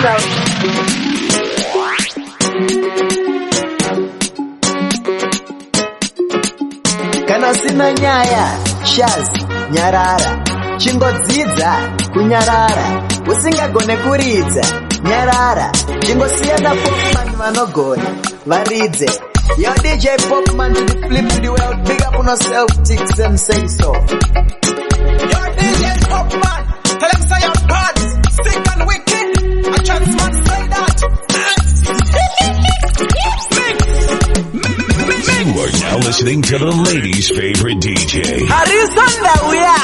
Natural. Kana sina nyaya, shaz, nyarara. Chingodzidza, kunyarara. Usingagone kuridza, nyarara. Chingosiyana Popman vanogona, varidze. Yo DJ Popman to the flip to the world. Big up on yourself, ticks and say so. Yo DJ Popman, tell him say your parts, sick and wicked. A chance man say that. You are now listening to the ladies' favorite DJ. Harrison Dawia.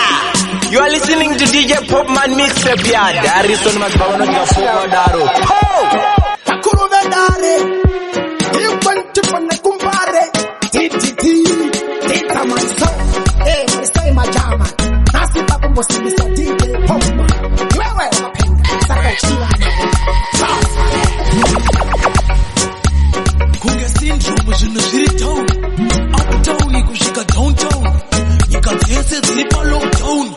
You are listening to DJ Popman Mixtape Yard. Harrison Masbawono Gafuwa Daro. Ho! Takuru Vedare. You want to put the kumbare. Tita myself. Hey, I say my jama. Nasi papu mosi Mr. DJ Popman. Wewe wapenda. Saka chiwa Kunge syndrome is in the city town. Uptown, you kushika downtown. You can taste it, slip a low down.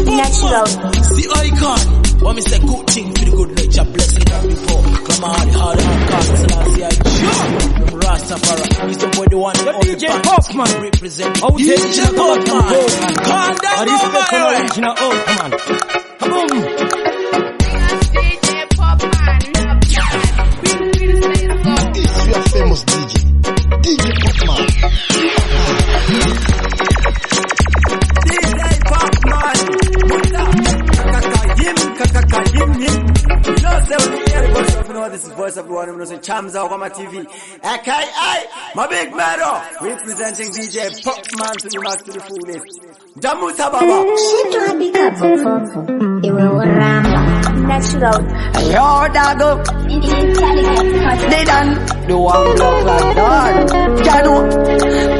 Natural. See icon. Want me say good thing for the good nature, blessing that before. Come on, hard cast, and I see I Rastafari. He's the boy, the one, the only DJ Popman represent DJ Popman. Calm down, original old man. Come on. This is your famous DJ Popman. DJ Popman. This is voice of the one who knows Chams out on my TV. AKA, my big brother, representing DJ Popman to the max to the fullest. Jamusa Baba. Shito abikapo. Iwe waramba. Natural. Yo, Dago. They done. The one block like that. Janu.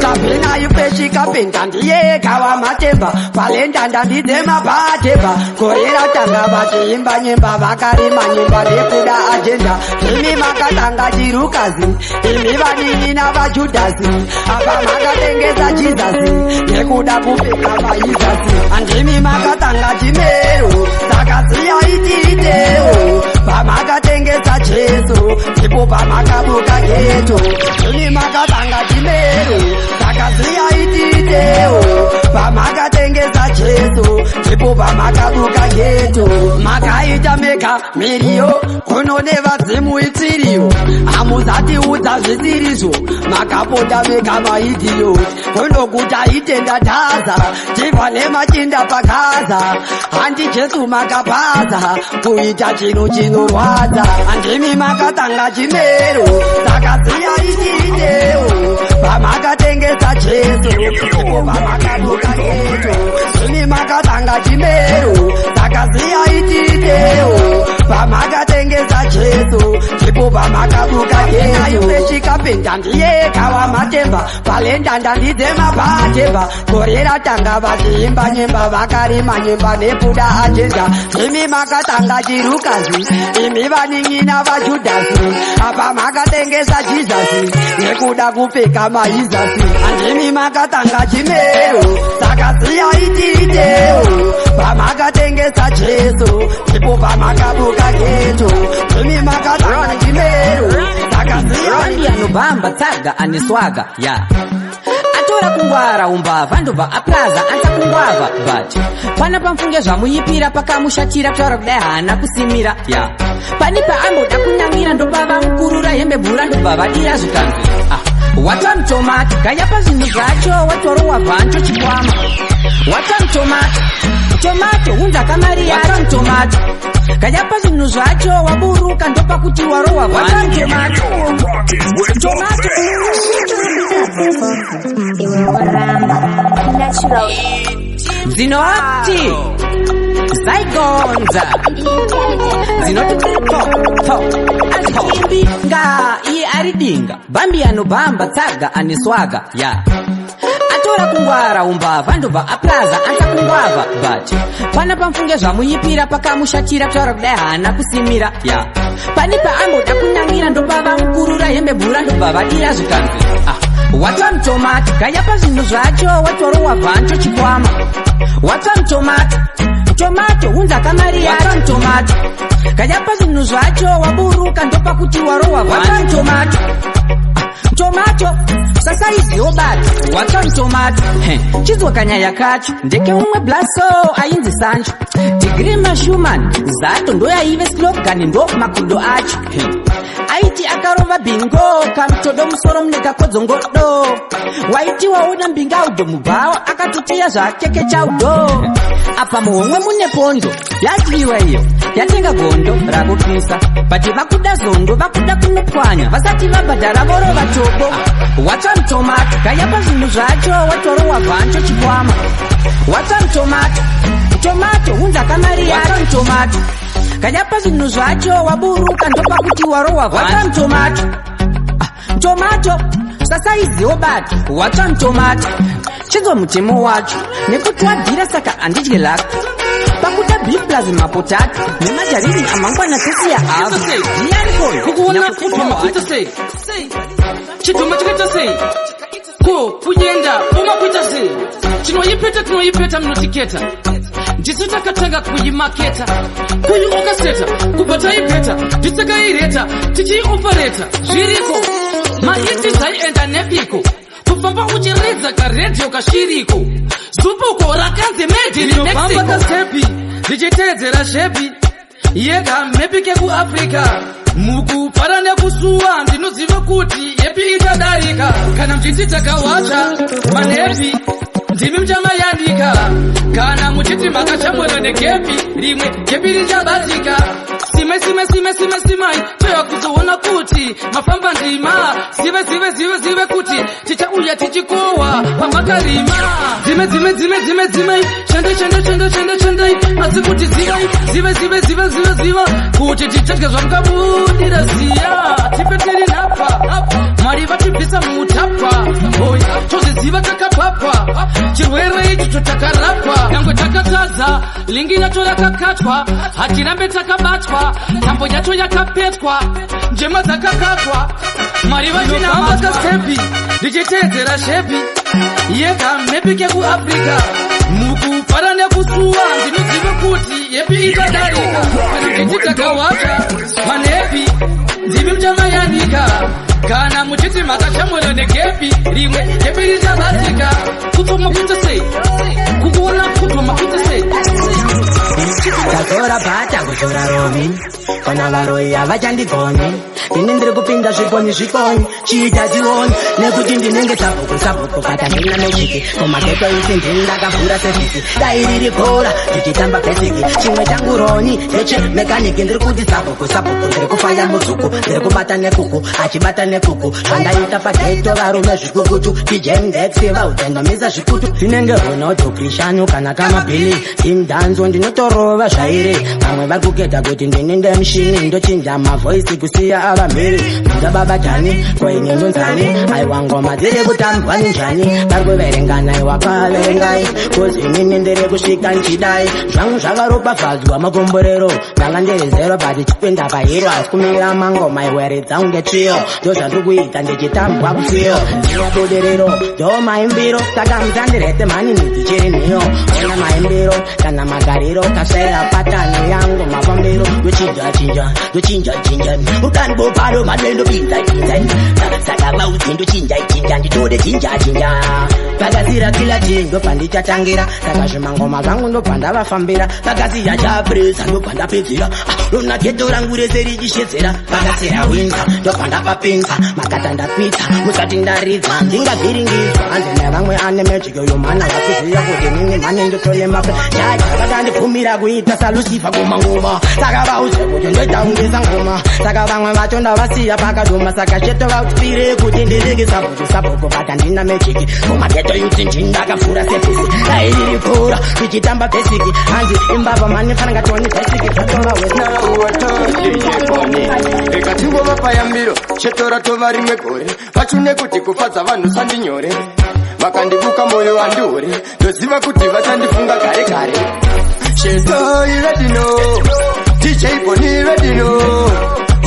Kapina you peshi kapinta. Ye kawa mateba. Palenta ndandi dema bateba. Korera tanga bati imba nyemba bakari manyemba depuda agenda. Imi makatanga jirukazi. Imi vani ina vajudazi. Aba makatengeza jizazi. Nekuda kupeka maizasi. Andimi makatanga jimeru. Takasi ya itideo. Pamakatengeza cheso. Tipo pamakabuka geto. Imi makatanga jimeru. Takasi ya itideo. Pamakatengeza cheso. Tipo pamakabuka geto. Makaita meka mirio. Kunoneva zimu itirio. Amuzati uza zitirizo. Makapota meka maidio. Kunokuta itenda taza. Tivane machinda pakaza. Andi Jesu makapaza. Kuita chino chino rwaza. Andimi makatanga chimero. Takasiya itideo. Pamakatengeza Jesu. Tipo pamakabuka geto. Andimi makatanga chimero. Takasiya itideo. Pamakatengeza Jesu. Tipo pamakabuka geto. Peshika penta ndiye kawa matemba. Palenda ndandidema bateba. Korera tanga vaziimba nyemba vakari manyemba nepuda agenda. Imi makatanga jirukazi. Imi vaningina vajudasi. Apa makatengeza jizasi. Nekuda kupeka maizasi. Andimi makatanga chimero. Takasiya itideo. Pamakatengeza Jesu. Tipo pamakabuka geto. Imi makatanga chimero. Takasiya anobamba tsaga aniswaga ya atora kungwara umbava ndobva aplaza anza kungwava but pana pamfunge zvamuyipira pakamushatira kutaura kudai haana kusimira ya pani paamboda kunamira ndobva mukurura hembe bhura ndobva vadira zvikanzwi wata mutomati ganyapa zvinhu zvacho watoro wabvancho chikwama wata mutomati tomato hundakamariya wata mutomati ganyapa zvinhu zvacho waburuka ndopakuti warowa wata mutomati tomato Iwe waramba. Natural. Zinoti Zaigonza Zinoti Nga iye aridinga Bambi anobamba tsaga aniswaga ya atora kungwara umbava ndobva aplaza anza kungwava but pana pamfunge zvamuyipira pakamushatira kutaura kudai haana kusimira ya pani paamboda kunamira ndobva mukurura hembe bhura ndobva vadira zvikanzwi wata mutomati ganyapa zvinhu zvacho watoro wabvancho chikwama wata mutomati tomato hundakamariya wata mutomati tomato kanyapa zvinhu zvacho waburuka ndopakuti warowa watani tomato tomato sasaiziwo bati watani tomato chidzwa kanyaya kacho ndeke umwe blaso ainzi sancho tigrima shuman zato ndoyaive slogan ndo makudo acho aiti akarova bingo kamutodo musoro munekakodzongodo waiti waona mbingaudo mubhawa akatotiya zvakeke chaudo apa muhomwe mune pondo yadyiwa iyo yatenga gondo rakutwisa bati vakuda zondo vakuda kunopwanya vasati vabhadhara vorova tobo watani tomato kayapa zvinhu zvacho watorowa bvancho chikwama watani tomato tomato hunza kamari watani tomato kanyapa zvinhu zvacho waburuka ndopakuti warowa watani tomato tomato sasaiziwo bati watani tomato chidzwa mutemo wacho nekuti wadhira saka handidye lako pakuda beef plus mapotato nemajarini amangwana sesi ya hafu kukuona kutwa makuita sei chidhuma chakaita sei ko kunyenda umakuita sei tinoipeta munotiketa ndisu takatanga kuyimaketa kuyiokaseta kubva taipeta ndisakaireta tichiiopareta zviriko maiti zvaienda nepiko kufamba uchiridza karedhiyo kashiriko zupuko rakanzi made in Mexico kastepi ndichiteedzera shepi yega mepi kekuafrica mukupara nekusuwa ndinoziva kuti yepi ichadarika kana mchiti takawacha manepi ndimi mchamayandika kana muchiti makachamwera negepi rimwe gepi richabatika simai toya kuzoona kuti mafamba ndima zive kuti tichauya tichikowa pamakarima dzime shandai asi kuti ziva kuti tichadya zvamukabudira ziya tipeteri nhapa mwari vatibvisa mutapa oya tozviziva takapapa chirwere ichi chotakarapa nyangwe takatadza lingi yacho yakakatwa hatirambe takabatwa tambo yacho yakapetwa njema dzakakatwa mwari vachinamakastepi ndichiteedzera shepi yega mepi kekuafrica mukupara nekusuwa ndinoziva kuti yepi ichadarika kuti takawata manepi ndimi mchamayanika kana muchiti makachamwera negepi rimwe gepi richabatika kutwa makuita sei kukuona kutwa makuita sei tazora bhata kuzora romi kana varoi havachandigoni ini ndiri kupinda zvikoni chiita chioni nekuti ndinenge sapuku kata ndina mechiki kumageto isi ndindakavhura sevhisi dai riri bhora ndichitamba pesiki chimwe changu roni neche mekaniki ndiri kuti sapuku ndiri kufaya muzuku ndiri kubata nekuku achibata nekuku zvandaita pageto varume zvikukutu tijemdexi vautendamisa zvikutu tinenge honoto krishanu kana kamabhili imdanzo ndinotorova zvairi vamwe vari kuketa kuti ndininde mishini ndochinja mavhoisi kusiya ava mhiri ndababadhani kwaine nonzani aiwa ngoma dziri kutambwa ninjani vari kuverengana iwakaverengai kozi inini ndiri kusvika nchidai zvangu zvakaropafadzwa makomborero ndanga ndiri zero bati chikwenda pahiro asi kumira mangoma iwere dzangu ngetsviyo ndo zvandiri kuita ndichitambwa kufiyo ndiyabudiriro ndo maimbiro saka mutandirete mhani nidzichiri nhiyo ona maimbiro kana magariro kashaira patani yangu mafambiro ndochinja ukani bopado madendo pinza saka vauzi ndochinja nditode chinja vakazira kila chii ndobva ndichatangira saka zvimangoma zvangu ndobva ndavafambira vakaziya chapresa ndobva ndapedzira rona geto rangu rese richishedzera vakasera winza ndobva ndapapinza makata ndapita musati ndaridza ndingavhiringidzwa hanzi nevamwe ane magic yomhana vakuziya kuti nini mhane ndotolemapa chaja vakandipfumira kuita salusifa kumangoma saka vauze kuti ndoitaungesa ngoma saka vamwe vacho ndavasiya pakaduma saka cheto vautipire kuti ndirege sapuku bata ndina magic kumageto yuti ndindakavhura sevhisi airipfuura tichitamba besiki hanzi imbapa mhani fananga toni besiki zvatova wesnaruwatodijekoni ikatingova payambiro chetora tova rimwe gore vachune kuti kufadza vanhu sandinyore vakandibuka moyo wandure ndoziva kuti vachandifunga kare cheto ivedino DJ Boni vedino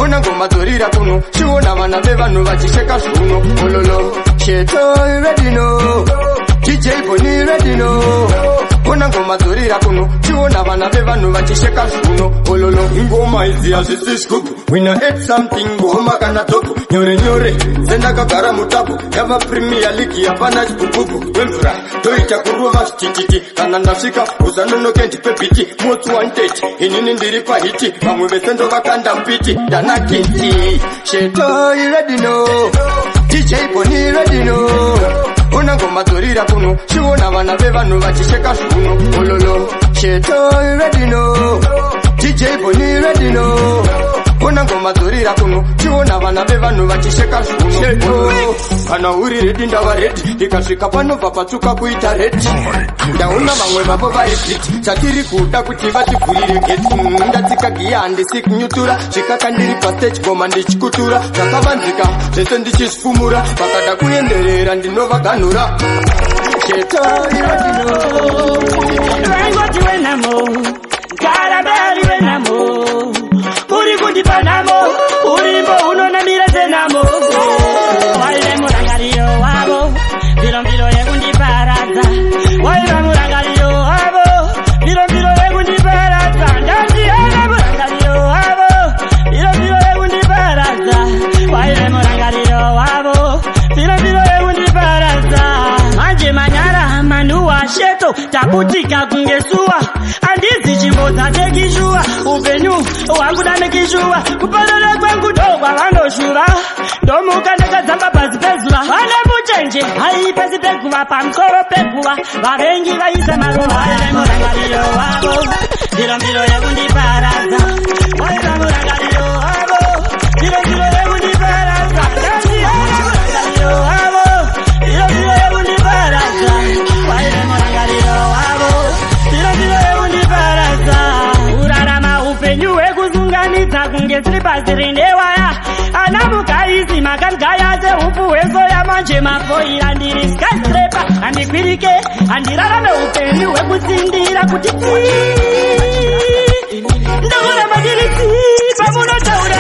ona ngoma dzorira kuno chiona vana vevanhu vachisheka zvuno ololo cheto ivedino DJ Boni vedino Kuna ngoma dzorira kuno chiona vana vevanhu vachisheka zvuno ololo ingoma idzi hazvisi scoop wina ate something ngoma kana topu nyore nyore sendakagara mutapu yava premier league yapana chipupupu wemvura toita kurova zvichititi kana ndasvika uzanonoke ndipebhiti motsi wanted inini ndiri pahiti vamwe vesendo vakanda mpiti ndanakiti sheto iredino DJ Boni redino Una ngoma dzorira kuno chiona vana vevanhu vachisheka zvuno ololo sheto redino DJ Boni redino Una ngoma dzorira kuno chiona vana vevanhu vachisheka zvuno kana uri redi ndava redi ndikasvika panobva patsuka kuita redi ndaona vamwe vavo vari fit chatiri kuda kuti vativhurire geti ndatsika giya handisi kunyutura zvikaka ndiri pastage goma ndichikutura zvakavanzika zvese ndichizvifumura vakada kuenderera ndinovaganhura sheto iradino uri kundipanamo urimbo unonamira zenamo waile murangariro wavo mbilombilo yekundiparadza waila murangariro wavo mbilombilo yekundiparadza ndandiyana murangariro wavo mbilombilo yekundiparadza waile murangariro wavo mbilombilo yekundiparadza manje manyara manuwa sheto tabutika kungesuwa andizi chimbo dzatekishuwa upenyu wanguda nekishuwa kuparara kwangu ndokwavandoshura ndomuka ndakadzamba pasi pezuva vane muchenje hai pasi peguva pamusoro peguva vavengi vaisa maruva vaine murangariro wavo mbilombilo yekundiparadza vaina murangariro wavo mbilombilo yekundiparadza ndandiyana murangariro wavo mbilombilo yekundiparadza vaine murangariro wavo mbilombilo yekundiparadza urarama upenyu hwekuzunganidza kunge tiri pasi rinewaya ana mukaisi makangaya seupfu hwesoya manje mafoira ndiri skyscraper handikwirike handirarame upenyu hwekutsindira kuti ndokuramba ndiri pamunotaura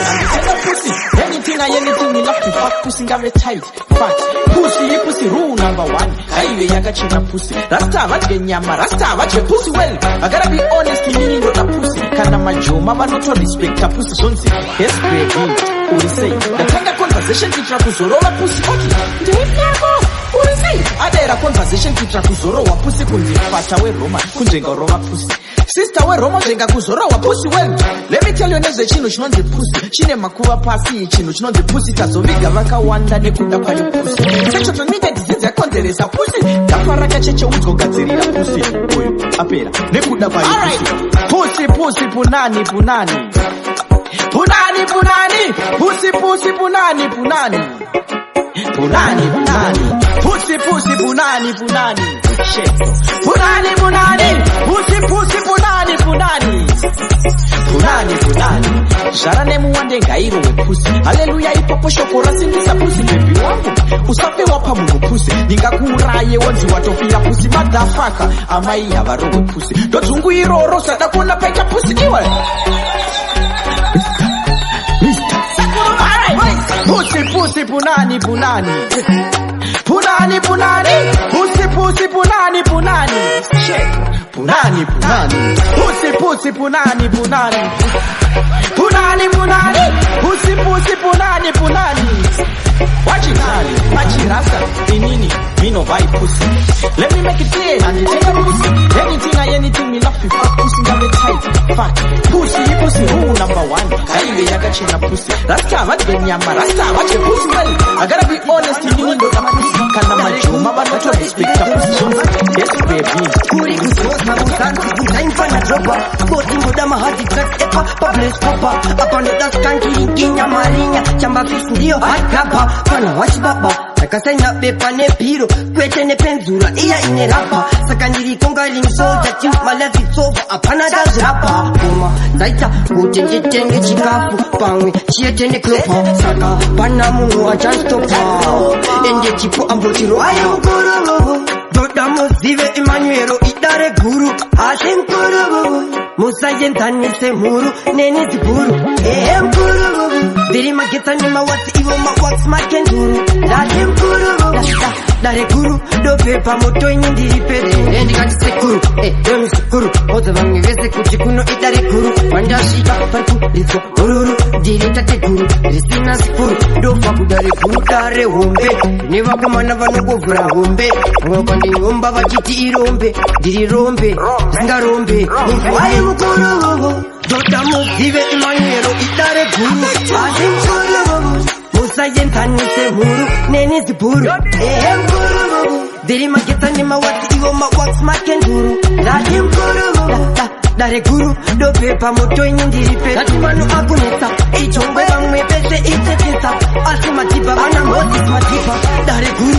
Anything you love to fuck pussy ngave tight fat pussy rule number 1 kaive yakachena pussy rasta vadye nyama rasta vadye pussy well I gotta be honest inini ndoda pussy kana majoma vanoto respecta pussy zonzi yes baby uri say ndatanga conversation kuitira kuzorova pussy okay ndipyako uri say adaira conversation kuitira kuzorova pussy kunzifata weroma kunzvengarova pussy sister weroma zvengakuzorova pussy well let me tell you nezvechinhu chinonzi pussy chine makuva pasi chinhu chinonzi pussy tazoviga vakawanda nekuda kwayo pussy sexual needed disease yakonzeresa pussy gafara kacheche udzogadzirira pussy uyu apera nekuda kwayo pussy punani punani pussy punani punani pussy punani shit punani pussy punani zvara nemuwande ngairo wepusi haleluya ipopo shoko rasindisa pusi bebi wangu usafe wapa munhu pusi ndingakuuraye wonzi watofira pusi madhafaka amai havaro wepusi ndodzungu iroro sada kuona paita pusi iwe pusi punani pussy punani shit punani pussy punani pussy punani wachirasa inini mino vai pussy let me make it clear and take a pussy anything me love to fuck pussy ngave tight fat pussy rule number 1 kaive yakachena pussy rasta vadye nyama rasta vadye pussy well I gotta be honest inini ndoda pussy kana majoma vanoto respecta pussy yes baby kuri kuzosa musana kuzaimfana dropa koti ngoda mahadi tracks epa publish papa apano daskanki kinya marinya chamba fix ndio hakapa kana wachibaba akasaina bepa nepiro kwete nepenzura iya ine rapa saka ndiri konga limsoja chimala vitsova apana dazrapa koma zaita kuti nditenge chikafu pamwe chietene klopa saka pana munhu achastopa ende chipo ambotiro ayo ngoro doda muzive Emmanuelo idare guru ashimkuru musayendanise muru neni ziburu mkuru diri mageta ni mawati iwo mawax makenduru dashimkuru dare guru dopepa moto ini ndiri petu ndikati sekuru doni sekuru oza vamwe vese kuti kuno idare guru mandasvika parikurizwa ururu ndiri tate guru risina sipuru ndofa kudare guru dare hombe nevakomana vanongovhura hombe vakandihomba vachiti irombe ndiri rombe zingarombe ai mukuru vovo dota muzive imanyero idare guru asi mukuru vovo musayentanise mhuru nenizibhuru mukuru vovo ndiri mageta nemawati ivo mawax makenduru ndati mukuru vovo dare guru dopepa moto ini ndiri petu dati manu akunetsa ichongwe vamwe pese itetesa asi matiba vana moses matiba dare guru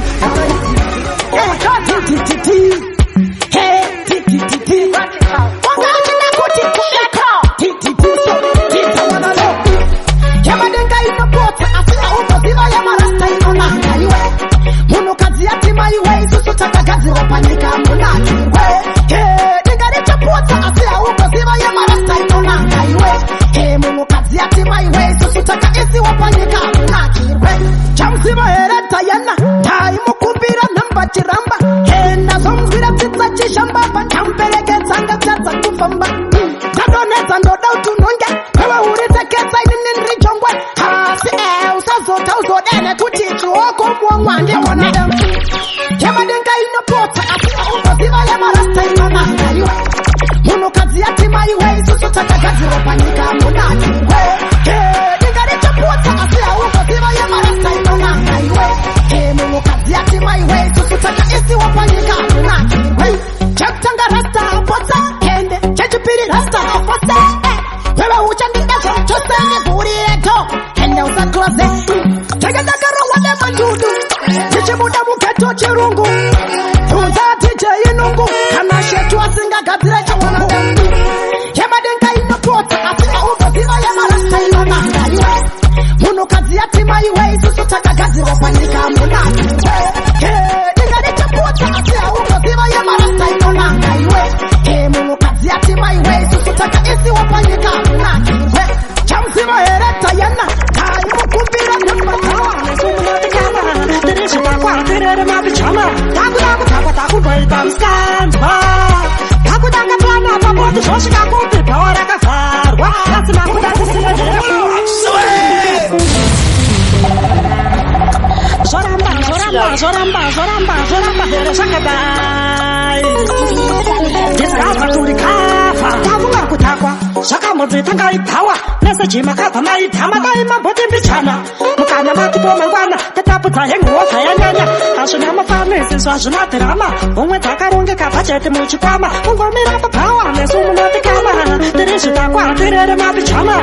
Jimakapa mai tama mai maboti bichana mukana matupo mangwana tataputa hengo sayanyanya ashuna mafamisi swashuna terama umwe takaronge kapachete muchipama ungomira papawa nesumu notikama tirishita kwa tirere mabichama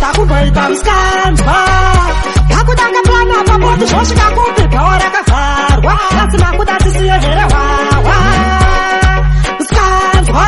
taku boita mskanzwa takudanga plana maboti shoshika kupi pawara kafarwa atsima kudati siyevere wawa mskanzwa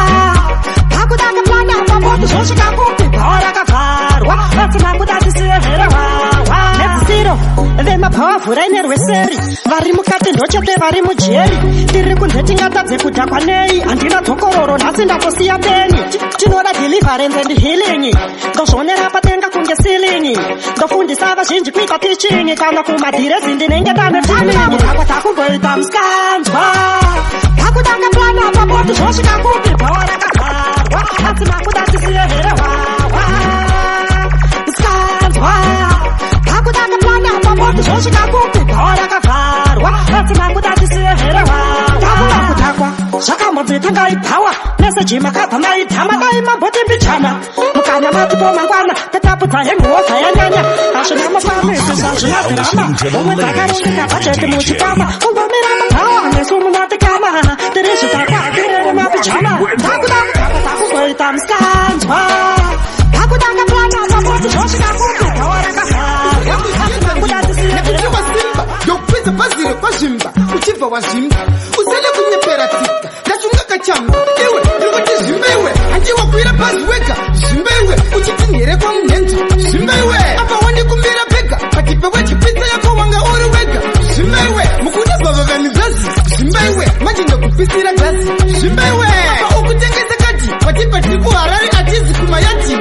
takudanga plana maboti shoshika kupi pawara kafarwa atsima kudati siyevere wawa netsiro vema pawavhura ine rweseri vari mukati ndochete vari mujeri tiri kunze tingatadze kudhakwa nei handina dzokororo nhasi ndatosiya beni tinoda deliverance and healing ndozvonera patenga kunge silingi ndofundisa vazhinji kuita tichingi kana kumadhirezi ndinenge dane filingi takumboita muskanzwa takudanga plana papoti zvosvika kupi bhawara kafarwa asi makuda tisiyevhere wawa muskanzwa takudanga plana papoti zvosvika kupi bhawara kafarwa asi makuda tisiyevhere wawa takutakwa zvakambodzita ngaiphawa meseji makabva maitama dai mabhoti mbichana mukanya matipo mangwana tatapudza hengoza yanyanya azvina mafamisi zvazvinavirama umwe dzakarongeka bhajeti muchipama kungomira mabhawa nesu munotikama tiri zvitakwatirere mabijama takuzoita muskanzwa takudanga plana mabhoti zvosvika kupi bhawarakazarwa yokupedza bhazi rekwazvimba uchibva wazvimba usale kunyepera tsika ndachunga kachamba iwe ndinoti zvimbewe handiwakwira bhazi wega zvimbewe uchiti nyere kwamunhenzo zvimbewe apa wandikumbira pega patipe wechipinza yako wanga uri wega zvimbewe mukuda bhavavani bhazi zvimbewe manje ndakupisira ghazi zvimbewe apa ukutengesa kati patipe tiri kuharare atizi kumayati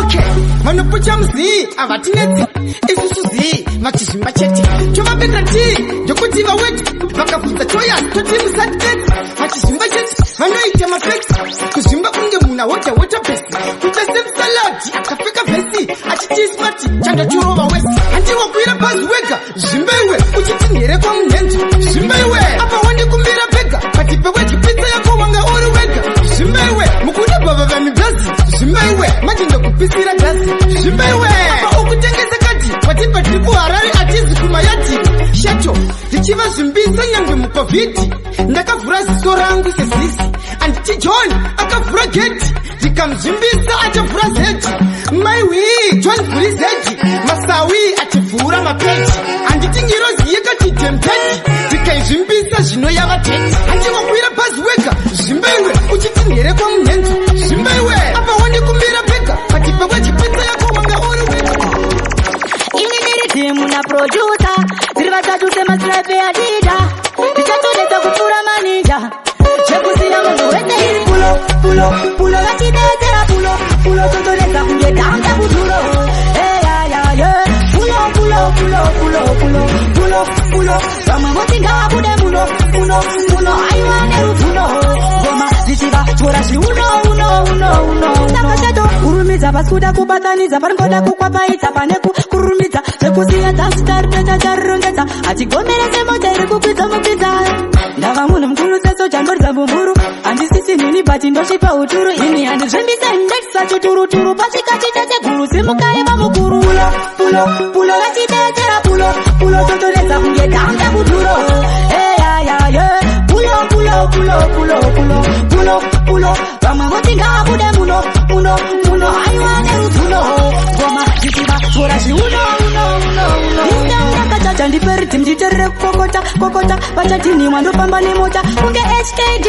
okay vanopucha muzii avatinetsi isusu zii vachizvimba chete chovapinda tii ndokuti vaweti vanoisa choyas totimu certificate vachizvimba chete vanoita mafekti kuzvimba kunge muna wota besi kupese msaladi akapfeka vhesi achitiismati chandochurova wesi handiwakuira bhazi wega zvimbeiwe uchiti nyere kwamunhenzo zvimbeiwe apa wandikumbira pega pati pewechipitsa yako wanga uri wega zvimbeiwe mukuda bhava vamibhazi zvimbeiwe manje ndokupisira gazi zvimbeiwe apa ukutengesa kati patipa tiri kuharare atizi kumayati shacho ndichiva zvimbisa nyange mukovhidhi ndakavhura ziso rangu sezisi anditi john akavhura geti ndikamuzvimbisa achavhura zeji maiwi john vhuri zeji masawi achivhura mapeji handiti ngirozi yekati temteti ndikaizvimbisa zvino yava teti handiwakuira bhazi wega zvimbeiwe uchiti ndere kwamunhenzo zvimbeiwe apa wandikumbira pega pati pewechipitsa yako wanga uri wega ini ndiri timu na producer tiri vatatu semasirape adida tichatodeta kupfura manija chekusiya munhu wese iri pulo vachidetera pulo totodeta kunge danga kuduro pulo vamwe voti ngavabude muno aiwane rufuno ngoma dzichivatora zviuno sakachato kurumidza pasikuda kubatanidza paringoda kukwapaidza pane kurumidza zvekusiya dzasitaripeta tarirongedza achigomerese mota iri kukwidza mukwidza ndava munhu mukuru sesoja ndoridza mbumburu handisisi nhini bati ndosvipa uturu ini handizvimbise ndekisa chituruturu pasvikati teteguru simukaiva mukuru pulo vachidetera pulo totoredza kunge danga kuduro pulo vamwe voti ngavabude muno aiwane rufuno ngoma dzichivatora zviuno ndakachacha ndiperiti mchiterere kokota pachatini mwandofamba nemota kunge hkd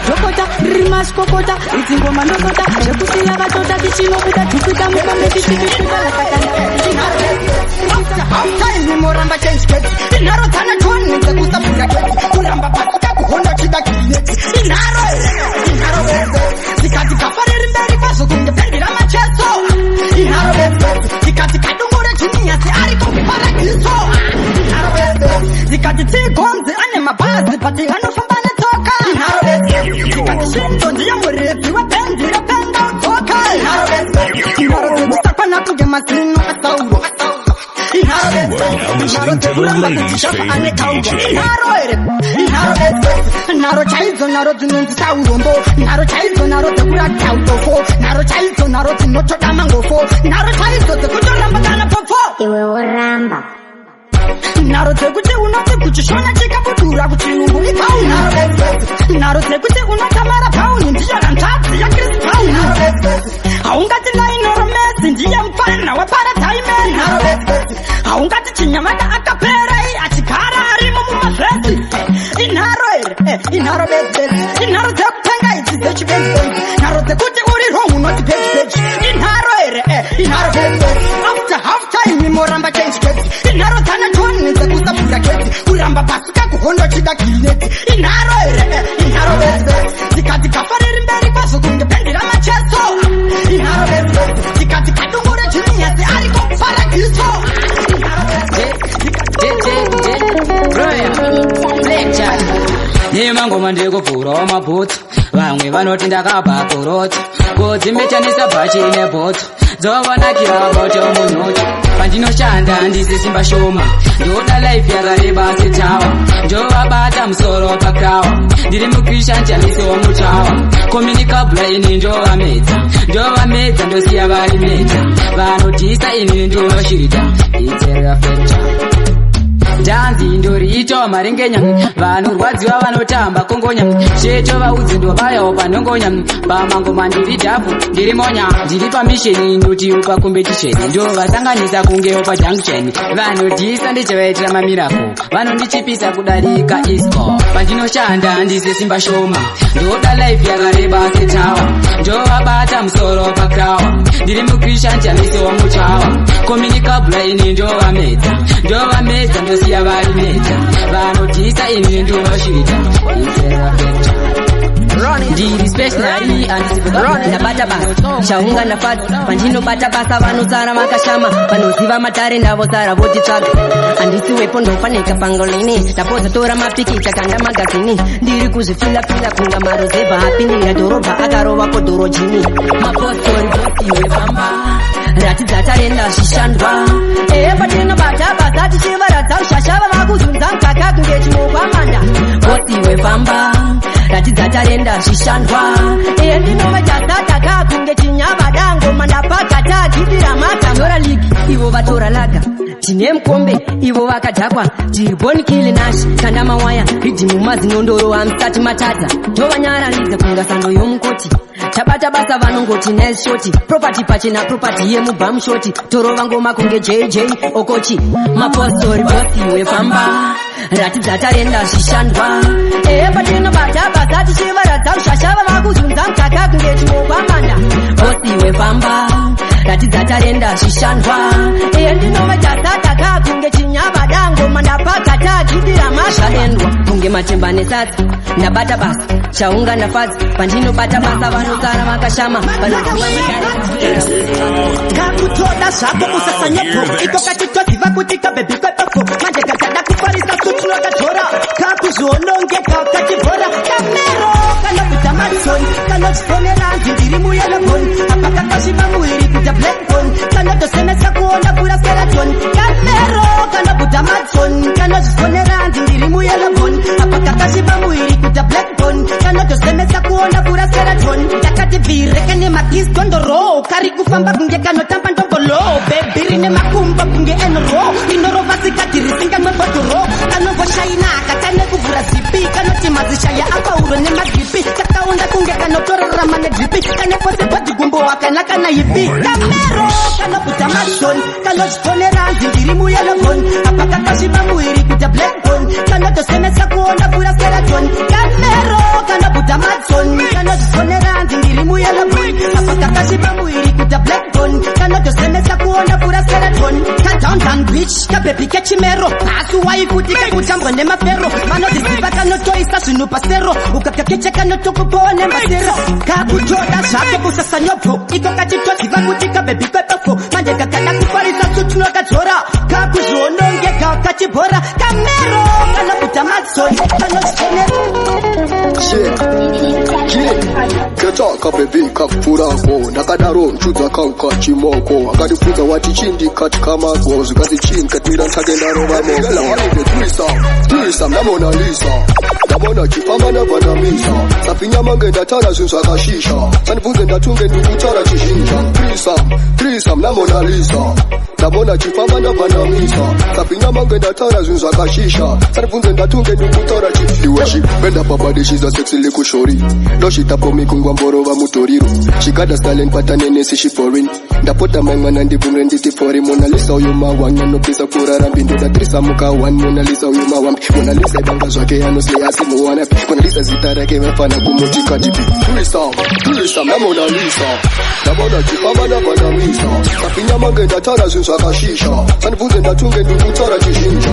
dokota ndirimashi kokota idzi ngoma ndosota zvekusiya vatota tichinobuda tupita mukombe tichipipita moramba chenjiketi inharo tsana toni dzekusapura keti kuramba pasika kuhonda chida kirineti inharo vese tikati kafariri mberi kwazvo kunge pendira macheso inharo vese tikati kadungure chininyasi ari kuparadiso inharo vese tikati tigonzi ane mabhazi pati anofamba netsoka inharo vese tikati shinzo ndiye muredzi wependi rependa utsoka inharo vese inharo dzekusakwana kunge mazino asauro listening to the ladies' favorite DJ. Naro chaizo naro dzinonzisa urombo naro chaizo naro dzekuratidza utofo naro chaizo naro dzinotoda mangofo naro chaizo dzekutorambadzana popfo iwe woramba naro dzekuti unoti kuchishona chikabudura kuchirungu ipauni naro dzekuti unotamara pauni ndiyo ranzvadzi yakristu pauni haungati nainoromesi ndiye mufana weparadhaimen haungati chinyamada akaperei achigara arimo mumavhesi inharo here inharo bezibezi inharo dzekutenga idzi dzechibenzibenzi nharo dzekuti uri wrong unoti bejibeji inharo here inharo bezibezi after half time moramba chenjiketi inharo dzana toni dzekusapura keti kuramba pasika kuhondo chida kirineti inharo here inharo bezibezi tikati kafariri mberi kwazvo kunge pendira macheso inharo bezibezi tikati kadungure chininyasi ari kuparadiso nemangoma ndikubvurawo mabhutsu vamwe vanoti ndakabva kurota kudzimbechanisa bhachi nebhotso dzovanakira boto munhocho pandinoshanda handisi simba shoma ndoda life yakareba setawa ndovabata musoro pakrawa ndiri mukrishan chanisowo mutawa communicable ini ndovamedza ndosiya vari meta vanodhisa ini ndinoshita iterafeta dhanzi ndoriitawo maringenya vanorwadziwa vanotamba kongonya cheto vaudzi ndovayawo panongonya pamangoma ndiri dhapu ndiri monya ndiri pamisheni ndoti upakombetisheni ndovasanganisa kungewo pajunction vanodhisa ndichavaitira mamirako vanondichipisa kudarika isco pandinoshanda handisi simba shoma ndoda life yakareba setawa ndovabata musoro pakrawa ndiri mukrishan chanisowo mutawa communicable ini ndovamedza ndosiya vari meta vanodhisa ini ndinoshita iterafeta ndiri stationary andisibuka ndabata basa chaunga nafadzi pandinobata basa vanosara makashama vanoziva matare ndavosara votitsvaga handisiwepo ndofaneka pangolini ndapodza tora mapikicha kanda magazini ndiri kuzvifila-fila kunga marozevha apindira dhorobha akarovako dhorojini mapostori bosiwe pamba ratidza tarenda zvishandwa patinobata basa tichivaradza ushashava vakuzunza mkaka kunge chinokwamanda bosiwe pamba ratidza tarenda zvishandwa ndinovajasataka kunge chinyavadango mandapakata gidira mata tora ligi ivo vatora laga tine mukombe ivo vakadhakwa tiriboni kilinashi kanda mawaya ridhimu mazinondoro amusati matadza tovanyararidza kunga sando yomukoti tabata basa vanongoti neshoti propati pachena propati yemubhamushoti torova ngoma kunge jj okochi mapostori bosiwe pamba ratidza tarenda zvishandwa patinobata basa tichivaradza ushashava vakuzunza mkaka kunge chinokwamanda bosiwe pamba ratidza tarenda zvishandwa ndinovajasataka kunge chinyavadango mandapakata gidira mashaendwa kunge matemba nesatsi ndabata basa chaunga nafadzi pandinobata basa vanosara makashama kakutoda zvako kusasanyepo iko kachitoziva kuti kabhebi kwepefo manje katada kufarisa sutunokatora kakuzvionongeka kachibhora kamero kanokuta matsoni kanochifonera ndiri muyeleboni apa kakasviva muviri kuta blackbone kanotosemesa kuona pura skeleton kamero kanokuta matsoni kanozvifonera ndiri muyeleboni apa kakasviva muviri kuta blackbone kanotosemesa kuona pura skeleton takati bhireke nemakisdondoro kari kufamba kunge kanotamba ndombolo bebi rine makumba kunge enro inorova sikati risinganwebhodhoro kanovoshaina katane kuvhura zipi kanoti mazishaya apauro nemagripi kakaunda kunge kanotorarama negripi kane pose bhodhigumbo wakanaka naipi kamero kanokuta matsoni kanozvitonera ndiri muyeleboni apa kakasviva muviri kuta blackbone kanotosemesa kuona pura skeleton kamero kanokuta matsoni kanozvitonera ndiri muyeleboni apa kakasviva muviri kuta blackbone kanotosemesa kuona pura skeleton kadowntown beach kabhebi kechimero asi waikuti kakutambwa nemafero vanodziziva kanotoisa zvinhu pasero ukakakecha kanotokupowa nembasero kakutoda zvake kusasanyopo iko kachitoziva kuti kabhebi kwepefo manje kakada kufarisa sutunokadzora kakuzvionongeka kachibhora kamero kanokuta matsoni kanozvitonera ketaka bebi kakupfurako ndakadaro nchudza kangu kachimoko akandibvunza wati chindi kati kamago zvikazi chini katimira ntakendarova motuisa ndamona lisa ndamona chifamba nabvanamisa sapinyama ngendatara zvinhu zvakashisha sandibvunze ndatunge ndikutara chizhinja trisam ndamona lisa ndamona chifamba nabvanamisa sapinyama ngendatara zvinhu zvakashisha sandibvunze ndatunge ndikutara iweshi penda babadishiza sexy likushori ndoshitapomi kungwamborova mutoriro shigada stalin patanenesi shiporin ndapota maimwana ndibvumre nditi fori monalisa uyu mawanya nopisa kurara mbindoda trisa muka 1 monalisa uyu mawambi monalisa ibanga zvake anosleya asimuwanapi monalisa zita rake vafana kumutikatipi tuisa namonalisa ndabona chifamba nabvanamisa sapinyama ngendatara zvinhu zvakashisha sandibvunze ndatunge ndikutara chizhinja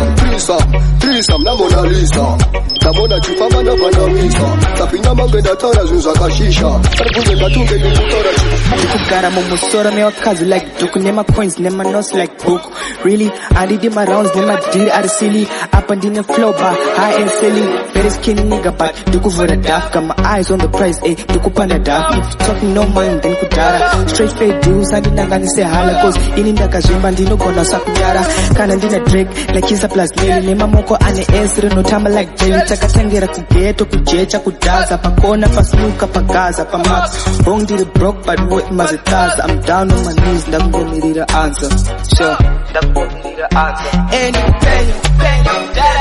trisa namonalisa ndabona chifamba nabvanamisa sapinyama ngendatara zvinhu zvakashisha sandibvunze ndatunge ndikutara ndikugara mumusoro mewakazi like duku nemapoints nemanos like book really andidi marounds nemadhiri ari silly apa ndine flow bar high and silly very skinny nigga but ndikuvhura daf got my eyes on the prize ndikupanda daf if talking no mind then kudara straight fade dues andinanganise hala cause ini ndakazvimba ndinogona sakunyara kana ndine drake like kisa plus neli nemamoko ane s rinotamba like jelly takatangira kugeto kujecha kudhaza pakona pasnuka pagaza pamax wrong ndiri broke but what mazitaza I'm down on my knees ndakungomirira answer sure ndakungomirira answer and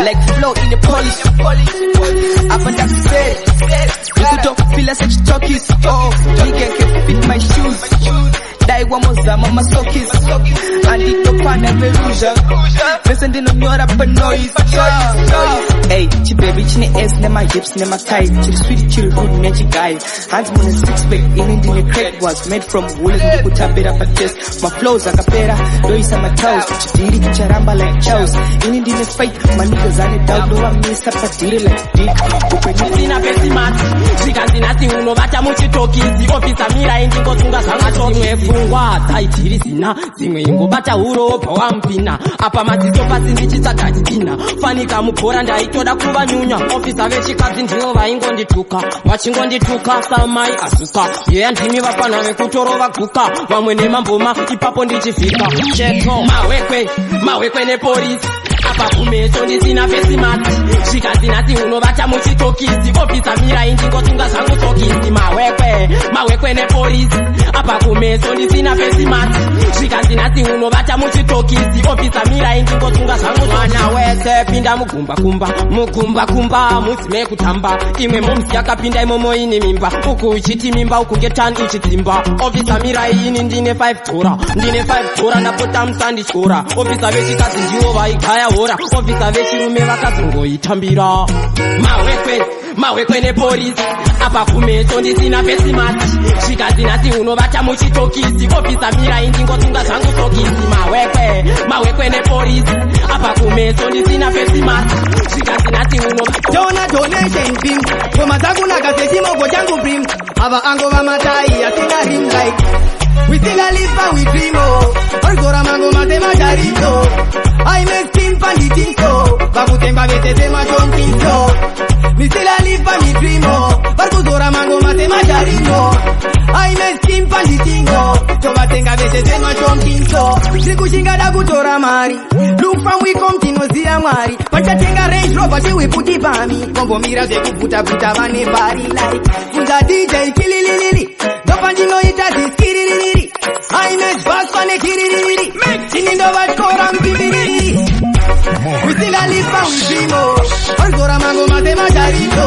like flow in the police up and down the stairs you don't feel like such talkies you can fit my shoes dai wamozama masokis anditopa fana veruja Bese ndinonyora pa noise Hey, chibaby chine ass nema hips nema thighs Chili sweet, chili rude, magic guy Hands on a six pack, ini ndine crack Was made from wool, ndikutapera pa chest My flows akapera, loisa my toes Chidiri kicharamba like chows Ini ndine fight, my niggas ane doubt No I miss up a diri like dick Sina pesi mati, zvikazvinasi unovata muchitokizi Ofisa mira indingosunga zvamachoki Zimwe pfungwa dzaitiri zina Zimwe ingobata huro pawampina Apa madziso pasi ndichitsagadzina Fanika mupora ndaitoda kuva nyunya Ofisa vechikadzi ndivo vaingondituka Vachingondituka samai asuka Yeya ndimi vafana vekutorova guka Vamwe nemamboma ipapo ndichifika Cheto mawekwe nepolisi Apa kumeso ndisina pesi mati Zvikazvinasi unovata muchitokizi Ofisa mira indingosunga zvangu tokizi Mawekwe nepolisi Apa kumeso ndisina pesi mati Zvikazvinasi unovata muchitokizi Ofisa mira indingosunga zvangu mwana wese pinda mugumba musime kutamba Imwe momsi yakapinda imomo ine mimba Uku uchiti mimba uku ngetani ichidzimba Ofisa mira ini ndine 5 tora ndapota musandichora Ofisa vechikadzi ndivo vaigaya hora Ofisa vechirume vakazongoitambira Mawekwe nepolisi Apa kumeso ndisina pesi mati Zvikazvinasi unovata muchitokizi Ofisa mira indingosunga zvangu tokizi Mawekwe nepolisi Apa kumeso ndisina pesi mati Zvikazvinasi unovata Dona donation beam Ngoma zangu nakasechimoko changu brim Ava ango vamatai asina rim like We still a live and we dream oh Orgora mango matema jarito I make steam panditinto Vakutemba vete sema chontinto We still a live and we dream oh Orgora mango matema jarito I make steam panditinto Tovatenga vete sema chontinto Sikushinga da kutora mari Look from we come tinozia mwari Pachatenga Range Rover chiwe puti pami Kombo mira zekuputa vane bari like Funza DJ kilililili Dopanjino itazi skirili I make fast on a kiririri Singing the word koram bibiri We still a live and we dream oh Orgora mango matema jarito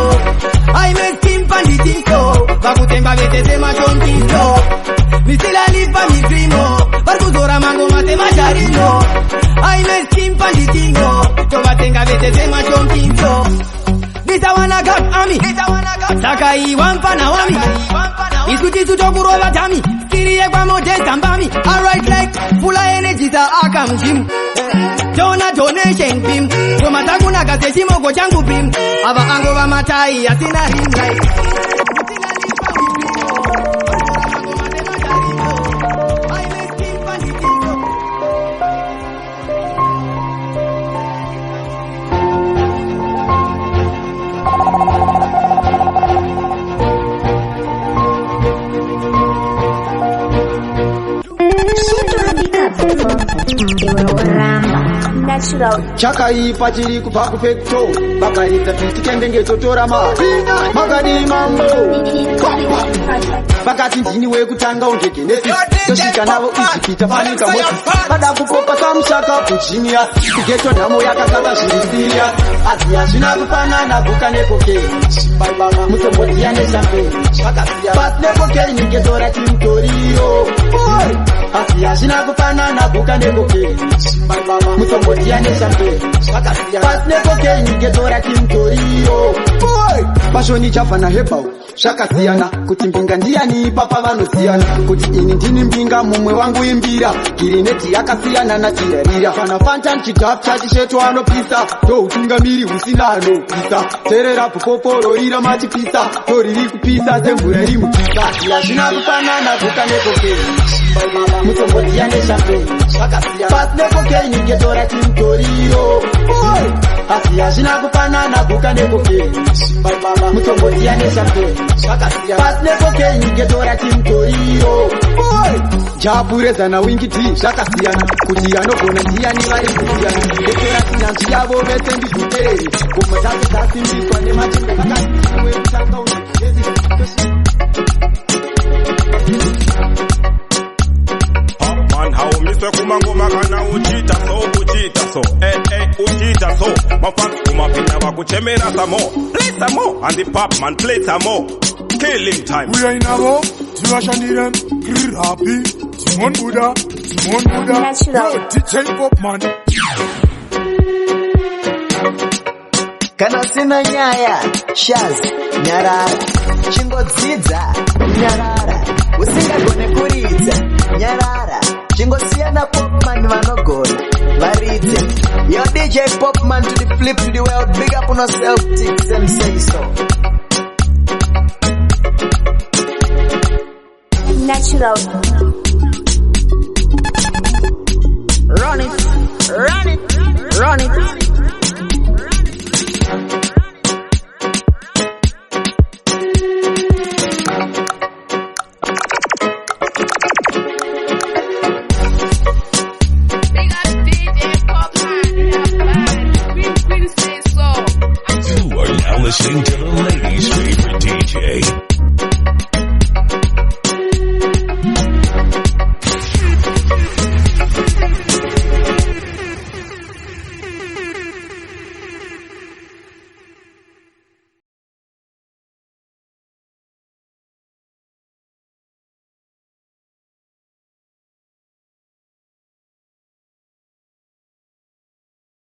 I make steam panditinto Vakutemba vete sema chontinto We still a live and we dream oh Orgora mango matema jarito I make steam panditinto Tovatenga vete sema chontinto This I wanna got army Sakai wampana wami Isuti sutokurova tami Kiriye kwa modesta mbami Alright like full of energy za akam gym Dona donation beam Goma zangu nakasechimoko changu brim Ava ango vamatai asina rim like Chakaipa chiri kubva kupekto Vakaridza fiti kende ngetotora mari Makadi mambo Vakati ndini wekutanga unge Genesis Tosvika navo izipita fanika Moses Vada kukopa kamushaka kujinia Kugeto nhamo yakakava zviri serious Asi hazvina kufanana guka nekokeni Mutombodziya neshampeni Pasi nekokeni ngetora timutoriyo Asi hazvina kufanana guka nekokeni Mutombodziya neshampeni Pasi nekokeni ngetora timutoriyo Pashoni chafana hebau Zvakasiyana kuti mbinga ndiyani papa vanoziyana kuti ini ndini mbinga mumwe wangu imbira girineti yakasiyana nachiyarira kana fanta nchidhafu chatishetu anopisa ndoutungamiri husina anopisa terera pupoporo rira machipisa toriri kupisa semvura iri mupisa yazvina kufanana guka nekokeni mutombodziya neshampeni pasi nekokeni ngetora timutoriyo asi hazvina kufanana guka nekokeni mutombodziya neshampeni pasi nekokeni ngetora timutoriyo japurezana wingi ti zvakasiyana kuti anogona ndiyani vari kusiyana ngetora tinanzvi yavo vese ndizvotereri ngoma dzake dzasimbiswa nemachinga vakaiwekutanga haumiswe kumangoma kana uchita so uchita so mafans kumapinda vakuchemera some more play some more and the pop man play some more killing time we ain't abo tivashandire happy Simon Buddha, Natural. yo, DJ Popman. Kana sina nyaya, Shaz, nyarara. Chingodzidza, nyarara. Usingagone kuridza, nyarara. Chingosiyana Popman vanogona, varidze. Yo DJ Popman to the flip to the world. Big up on yourself, ticks and say so. Natural. Run it, run it, run it. You are now listening to the